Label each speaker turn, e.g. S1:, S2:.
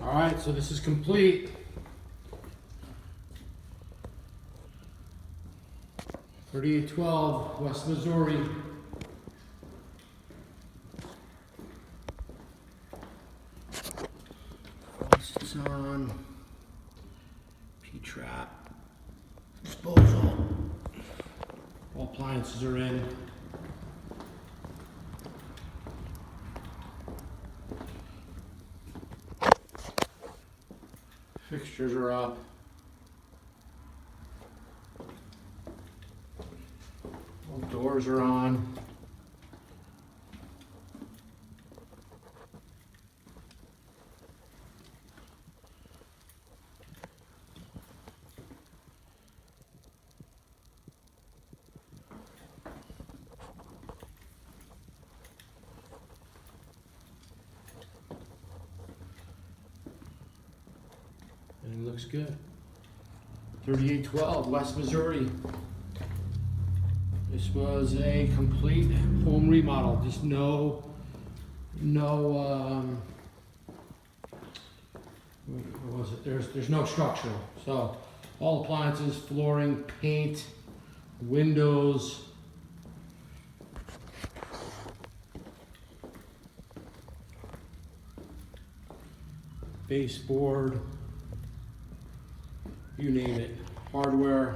S1: All right, so this is complete. 3812 West Missouri. It's on P-trap disposal. All appliances are in. Fixtures are up. All doors are on. And it looks good. 3812 West Missouri. This was a complete home remodel. Just no, what was it? There's no structural. So all appliances, flooring, paint, windows. Baseboard, you name it, hardware,